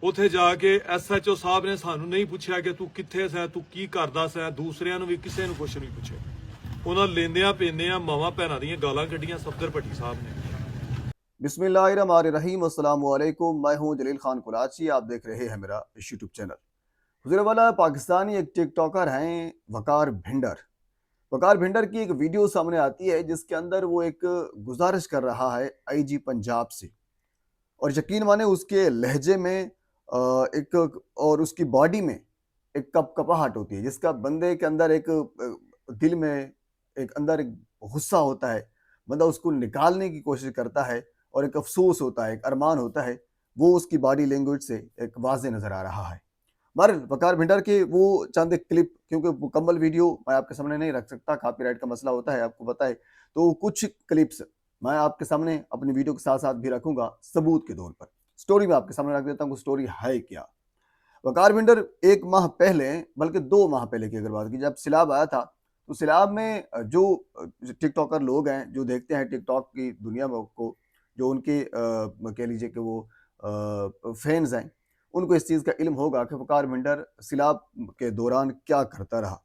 ਉੱਥੇ ਜਾ ਕੇ SHO ਸਾਹਿਬ ਨੇ ਸਾਨੂੰ ਨਹੀਂ ਪੁੱਛਿਆ ਕਿ ਤੂੰ ਕਿੱਥੇ ਸੈਂ, ਤੂੰ ਕੀ ਕਰਦਾ ਸੈਂ, ਦੂਸਰਿਆਂ ਨੂੰ ਵੀ ਕਿਸੇ ਨੂੰ ਕੁਛ ਨਹੀਂ ਪੁੱਛਿਆ। ਉਹਨਾਂ ਲੈਂਦਿਆਂ ਪੈਂਦਿਆਂ ਮਾਵਾਂ ਭੈਣਾਂ ਦੀਆਂ ਗਾਲਾਂ ਕੱਢੀਆਂ ਸਫਦਰ ਭੱਟੀ ਸਾਹਿਬ ਨੇ। बिस्मिल्लाहिर्रहमानिर्रहीम, अस्सलाम वालेकुम। मैं हूं जलील खान कुराची, आप देख रहे हैं मेरा यूट्यूब चैनल। हुज़ूर वाला पाकिस्तानी एक टिकटॉकर हैं वकार भिंडर। वकार भिंडर की एक वीडियो सामने आती है जिसके अंदर वो एक गुजारिश कर रहा है IG पंजाब से, और यकीन माने उसके लहजे में एक और उसकी बॉडी में एक कपकपाहट होती है, जिसका बंदे के अंदर एक दिल में एक अंदर एक गुस्सा होता है। बंदा उसको निकालने की कोशिश करता है और एक अफसोस होता है, एक अरमान होता है, वो उसकी बॉडी लैंग्वेज से एक वाज़े नज़र आ रहा है। बहरहाल वकार भिंडर के वो चंद एक क्लिप, क्योंकि मुकम्मल वीडियो मैं आपके सामने नहीं रख सकता, कॉपीराइट का मसला होता है, आपको पता है, तो कुछ क्लिप्स मैं आपके सामने अपनी वीडियो के साथ साथ भी रखूंगा सबूत के तौर पर। स्टोरी में आपके सामने रख देता हूँ, स्टोरी है क्या। वकार भिंडर 1 माह पहले, बल्कि 2 माह पहले की अगर बात की, जब सैलाब आया था, तो सैलाब में जो टिकटॉकर लोग हैं, जो देखते हैं टिकटॉक की दुनिया को, जो उनके कह लीजिए कि वो फैंस हैं, उनको इस चीज़ का इल्म होगा कि वकार भिंडर सैलाब के दौरान क्या करता रहा।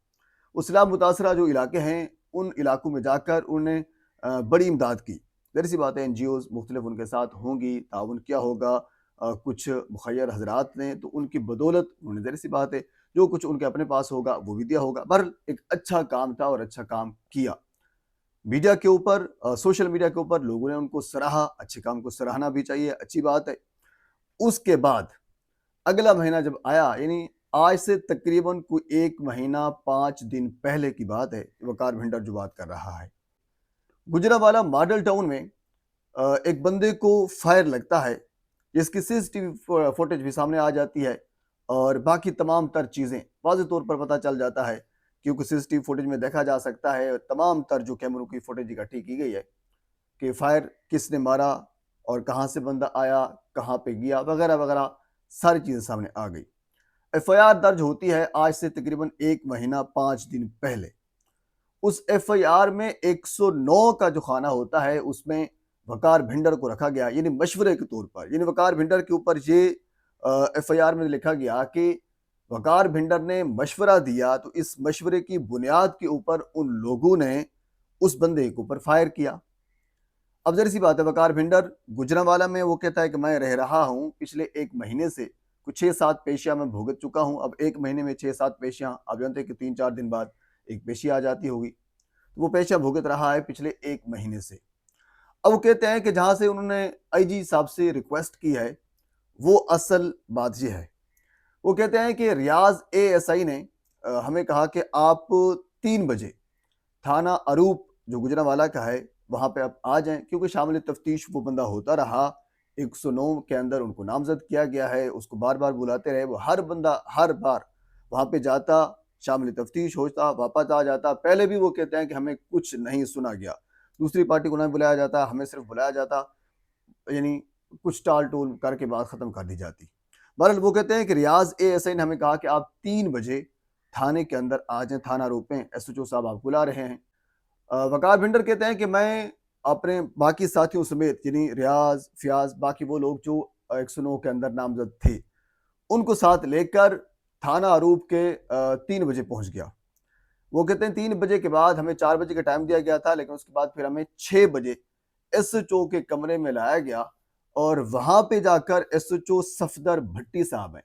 वो सैलाब मुतासरा जो इलाके हैं, उन इलाकों में जाकर उन्हें बड़ी इमदाद की। ज़ाहिर सी बात है, NGOs मुख्तलिफ उनके साथ होंगी, ताउन किया होगा, कुछ मुखय्यर हजरात ने, तो उनकी बदौलत उन्होंने ज़ाहिर सी बात है जो कुछ उनके अपने पास होगा वो भी दिया होगा। बहरहाल एक अच्छा काम था और अच्छा काम किया। मीडिया के ऊपर, सोशल मीडिया के ऊपर लोगों ने उनको सराहा, अच्छे काम को सराहना भी चाहिए, अच्छी बात है। उसके बाद अगला महीना जब आया, यानी आज से तकरीबन कोई 1 महीना 5 दिन पहले की बात है, वकार भिंडर जो बात कर रहा है, गुजरांवाला मॉडल टाउन में एक बंदे को फायर लगता है, जिसकी CCTV फुटेज भी सामने आ जाती है, और बाकी तमाम तर चीज़ें वाज़े तौर पर पता चल जाता है, क्योंकि CCTV फुटेज में देखा जा सकता है, तमाम तर जो कैमरों की फुटेज इकट्ठी की गई है कि फायर किसने मारा और कहाँ से बंदा आया, कहाँ पे गया, वगैरह वगैरह सारी चीज़ें सामने आ गई। FIR दर्ज होती है आज से तकरीबन 1 महीना 5 दिन पहले। उस FIR में 109 का जो खाना होता है, उसमें वकार भिंडर को रखा गया, यानी मशवरे के तौर पर। यानी वकार भिंडर के ऊपर ये FIR में लिखा गया कि वकार भिंडर ने मशवरा दिया, तो इस मशवरे की बुनियाद के ऊपर उन लोगों ने उस बंदे के ऊपर फायर किया। अब ज़ाहिर सी बात है, वकार भिंडर गुजरांवाला में वो कहता है कि मैं रह रहा हूँ पिछले 1 महीने से, कुछ 6-7 पेशियाँ मैं भुगत चुका हूँ। अब 1 महीने में 6-7 पेशियाँ, आप जानते हैं कि 3-4 दिन बाद एक पेशी आ जाती होगी, तो वो पेशा भुगत रहा है पिछले 1 महीने से। अब वो कहते हैं कि जहाँ से उन्होंने IG साहब से रिक्वेस्ट की है, वो असल बात ये है। वो कहते हैं कि रियाज ASI ने हमें कहा कि आप 3 बजे थाना अरूप जो गुजरांवाला का है, वहाँ पे आप आ जाएं, क्योंकि शामिल तफ्तीश वो बंदा होता रहा। 109 के अंदर उनको नामजद किया गया है, उसको बार बार बुलाते रहे, वो हर बंदा हर बार वहाँ पे जाता, शामिल तफ्तीश होता, वापस आ जाता। पहले भी वो कहते हैं कि हमें कुछ नहीं सुना गया, दूसरी पार्टी को नहीं बुलाया जाता, हमें सिर्फ बुलाया जाता, यानी कुछ टाल टोल करके बात ख़त्म कर दी जाती। बहरहाल वो कहते हैं कि रियाज ASI ने हमें कहा कि आप 3 बजे थाने के अंदर आ जाएं, थाना रूप में SHO साहब आप बुला रहे हैं। वकार भिंडर कहते हैं कि मैं अपने बाकी साथियों समेत, यानी रियाज, फियाज, बाकी वो लोग जो 109 के अंदर नामजद थे, उनको साथ लेकर थाना अरूप के 3 बजे पहुंच गया। वो कहते हैं 3 बजे के बाद हमें 4 बजे का टाइम दिया गया था, लेकिन उसके बाद फिर हमें 6 बजे SHO के कमरे में लाया गया, और वहां पे जाकर SHO सफदर भट्टी साहब हैं,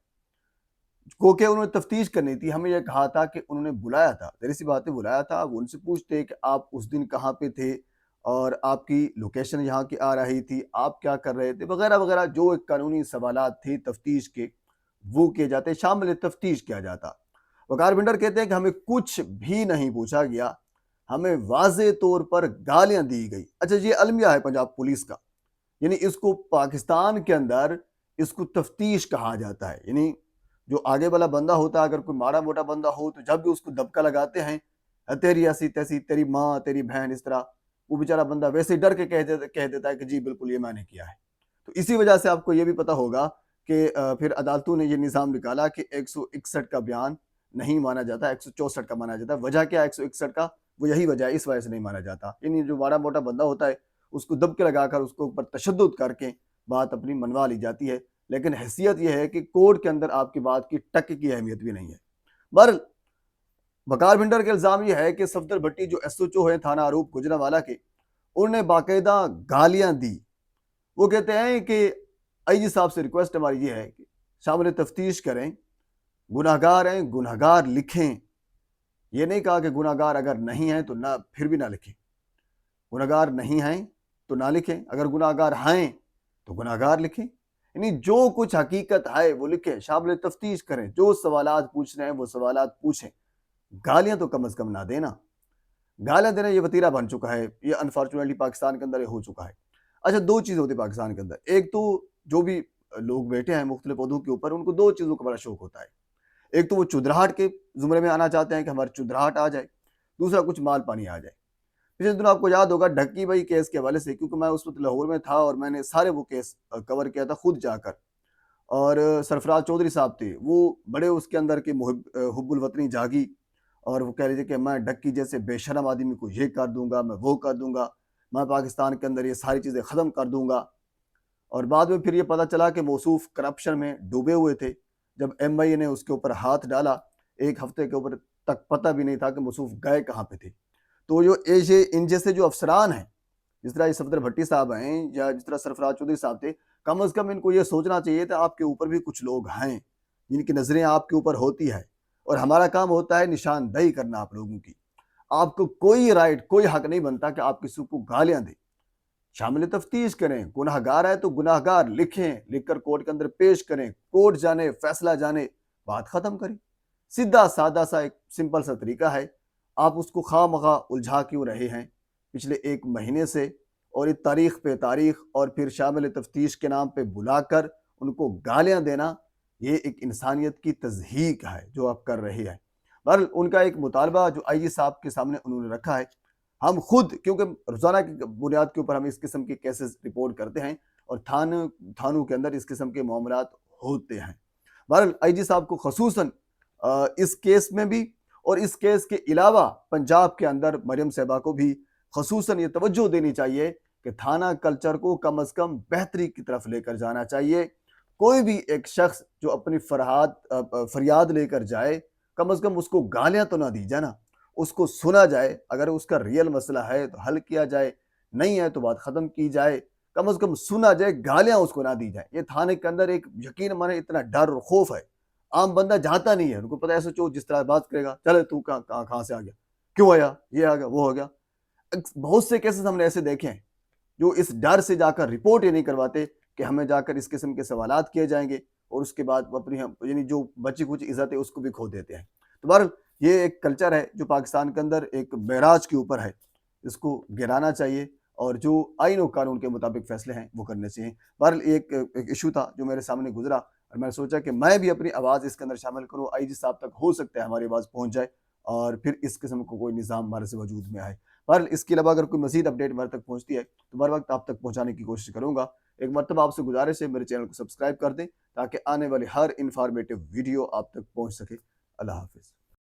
को के उन्होंने तफ्तीश करनी थी, हमें यह कहा था कि उन्होंने बुलाया था, ज़ाहिर सी बात है बुलाया था। वो उनसे पूछते कि आप उस दिन कहाँ पे थे और आपकी लोकेशन यहाँ की आ रही थी, आप क्या कर रहे थे, वगैरह वगैरह जो एक कानूनी सवालात थे तफ्तीश के, वो किए जाते, शामिल तफ्तीश किया जाता। वकार भिंडर कहते हैं कि हमें कुछ भी नहीं पूछा गया, हमें वाज़े तौर पर गालियां दी गई। अच्छा, ये अलमिया है पंजाब पुलिस का, यानी इसको पाकिस्तान के अंदर इसको तफ्तीश कहा जाता है। यानी जो आगे वाला बंदा होता है, अगर कोई माड़ा मोटा बंदा हो, तो जब भी उसको दबका लगाते हैं, तेरी ऐसी तैसी, तेरी माँ, तेरी बहन, इस तरह, वो बेचारा बंदा वैसे डर के कह देता है कि जी बिल्कुल ये मैंने किया है। तो इसी वजह से आपको ये भी पता होगा कि फिर अदालतों ने ये निज़ाम निकाला कि 161 का बयान नहीं माना जाता, 164 का माना जाता है। वजह क्या है 161 का? वो यही वजह है, इस वजह से नहीं माना जाता। यानी जो माड़ा मोटा बंदा होता है, उसको दबके लगाकर उसको ऊपर तशद्दुद करके बात अपनी मनवा ली जाती है, لیکن حیثیت یہ ہے کہ کورٹ کے اندر آپ کی بات کی ٹک کی اہمیت بھی نہیں ہے۔ بہرحال وقار بھنڈر کا الزام یہ ہے کہ صفدر بھٹی جو ایس ایچ او ہیں تھانہ اروپ گوجرانوالہ کے، انہوں نے باقاعدہ گالیاں دی۔ وہ کہتے ہیں کہ آئی جی صاحب سے ریکویسٹ ہماری یہ ہے کہ شامل تفتیش کریں، گناہگار ہیں گناہگار لکھیں۔ یہ نہیں کہا کہ گناہگار اگر نہیں ہیں تو نہ پھر بھی نہ لکھیں، گناہگار نہیں ہیں تو نہ لکھیں، اگر گناہگار ہیں تو گناہگار لکھیں، یعنی جو کچھ حقیقت ہے وہ لکھیں، شامل تفتیش کریں، جو سوالات پوچھ رہے ہیں وہ سوالات پوچھیں، گالیاں تو کم از کم نہ دینا۔ گالیاں دینا یہ وتیرہ بن چکا ہے، یہ انفارچونیٹلی پاکستان کے اندر یہ ہو چکا ہے۔ اچھا، دو چیزیں ہوتی ہیں پاکستان کے اندر، ایک تو جو بھی لوگ بیٹھے ہیں مختلف عہدوں کے اوپر، ان کو دو چیزوں کا بڑا شوق ہوتا ہے، ایک تو وہ چودراہٹ کے زمرے میں آنا چاہتے ہیں کہ ہماری چودراہٹ آ جائے، دوسرا کچھ مال پانی آ جائے۔ پچھلے دنوں آپ کو یاد ہوگا ڈھکی بھائی کیس کے حوالے سے، کیونکہ میں اس وقت لاہور میں تھا اور میں نے سارے وہ کیس کور کیا تھا خود جا کر، اور سرفراز چودھری صاحب تھے، وہ بڑے اس کے اندر کے حب الوطنی جاگی، اور وہ کہہ رہے تھے کہ میں ڈھکی جیسے بے شرم آدمی کو یہ کر دوں گا، میں وہ کر دوں گا، میں پاکستان کے اندر یہ ساری چیزیں ختم کر دوں گا۔ اور بعد میں پھر یہ پتہ چلا کہ موصوف کرپشن میں ڈوبے ہوئے تھے۔ جب ایم آئی اے نے اس کے اوپر ہاتھ ڈالا، ایک ہفتے کے اوپر تک پتہ بھی نہیں تھا کہ موصوف گئے کہاں پہ تھے۔ تو جو ان جیسے جو افسران ہیں، جس طرح یہ صفدر بھٹی صاحب ہیں یا جس طرح سرفراز چودھری صاحب تھے، کم از کم ان کو یہ سوچنا چاہیے تھا آپ کے اوپر بھی کچھ لوگ ہیں جن کی نظریں آپ کے اوپر ہوتی ہے، اور ہمارا کام ہوتا ہے نشاندہی کرنا آپ لوگوں کی۔ آپ کو کوئی رائٹ، کوئی حق نہیں بنتا کہ آپ کسی کو گالیاں دیں۔ شامل تفتیش کریں، گناہگار ہے تو گناہگار لکھیں، لکھ کر کورٹ کے اندر پیش کریں، کورٹ جانے، فیصلہ جانے، بات ختم کریں۔ سیدھا سادہ سا ایک سمپل سا طریقہ ہے، آپ اس کو خواہ مخواہ الجھا کیوں رہے ہیں پچھلے ایک مہینے سے، اور یہ تاریخ پہ تاریخ، اور پھر شامل تفتیش کے نام پہ بلا کر ان کو گالیاں دینا، یہ ایک انسانیت کی تضحیک ہے جو آپ کر رہے ہیں۔ بہرحال ان کا ایک مطالبہ جو آئی جی صاحب کے سامنے انہوں نے رکھا ہے، ہم خود کیونکہ روزانہ کی بنیاد کے اوپر ہم اس قسم کے کیسز رپورٹ کرتے ہیں اور تھانوں کے اندر اس قسم کے معاملات ہوتے ہیں۔ بہرحال آئی جی صاحب کو خصوصاً اس کیس میں بھی اور اس کیس کے علاوہ پنجاب کے اندر مریم صاحبہ کو بھی خصوصاً یہ توجہ دینی چاہیے کہ تھانہ کلچر کو کم از کم بہتری کی طرف لے کر جانا چاہیے۔ کوئی بھی ایک شخص جو اپنی فریاد لے کر جائے، کم از کم اس کو گالیاں تو نہ دی جائے نا، اس کو سنا جائے، اگر اس کا ریئل مسئلہ ہے تو حل کیا جائے، نہیں ہے تو بات ختم کی جائے، کم از کم سنا جائے، گالیاں اس کو نہ دی جائیں۔ یہ تھانے کے اندر ایک یقین مانے اتنا ڈر اور خوف ہے، عام بندہ جاتا نہیں ہے، ان کو پتہ ایسے چو جس طرح بات کرے گا، چلے تو کہاں سے آ گیا، کیوں آیا، یہ آ گیا، وہ ہو گیا۔ بہت سے کیسز ہم نے ایسے دیکھے ہیں جو اس ڈر سے جا کر رپورٹ ہی نہیں کرواتے کہ ہمیں جا کر اس قسم کے سوالات کیے جائیں گے، اور اس کے بعد اپنی یعنی جو بچی کچھ عزت ہے اس کو بھی کھو دیتے ہیں۔ تو بہرحال یہ ایک کلچر ہے جو پاکستان کے اندر ایک معراج کے اوپر ہے، اس کو گرانا چاہیے، اور جو آئین و قانون کے مطابق فیصلے ہیں وہ کرنے چاہیے۔ بہرحال ایک ایشو تھا جو میرے سامنے گزرا، اور میں نے سوچا کہ میں بھی اپنی آواز اس کے اندر شامل کروں، آئی جی صاحب تک ہو سکتا ہے ہماری آواز پہنچ جائے اور پھر اس قسم کو کوئی نظام ہمارے سے وجود میں آئے۔ بہرحال اس کے علاوہ اگر کوئی مزید اپڈیٹ ہمارے تک پہنچتی ہے تو بر وقت آپ تک پہنچانے کی کوشش کروں گا۔ ایک مرتبہ آپ سے گزارش ہے میرے چینل کو سبسکرائب کر دیں تاکہ آنے والی ہر انفارمیٹیو ویڈیو آپ تک پہنچ سکے۔ اللہ حافظ۔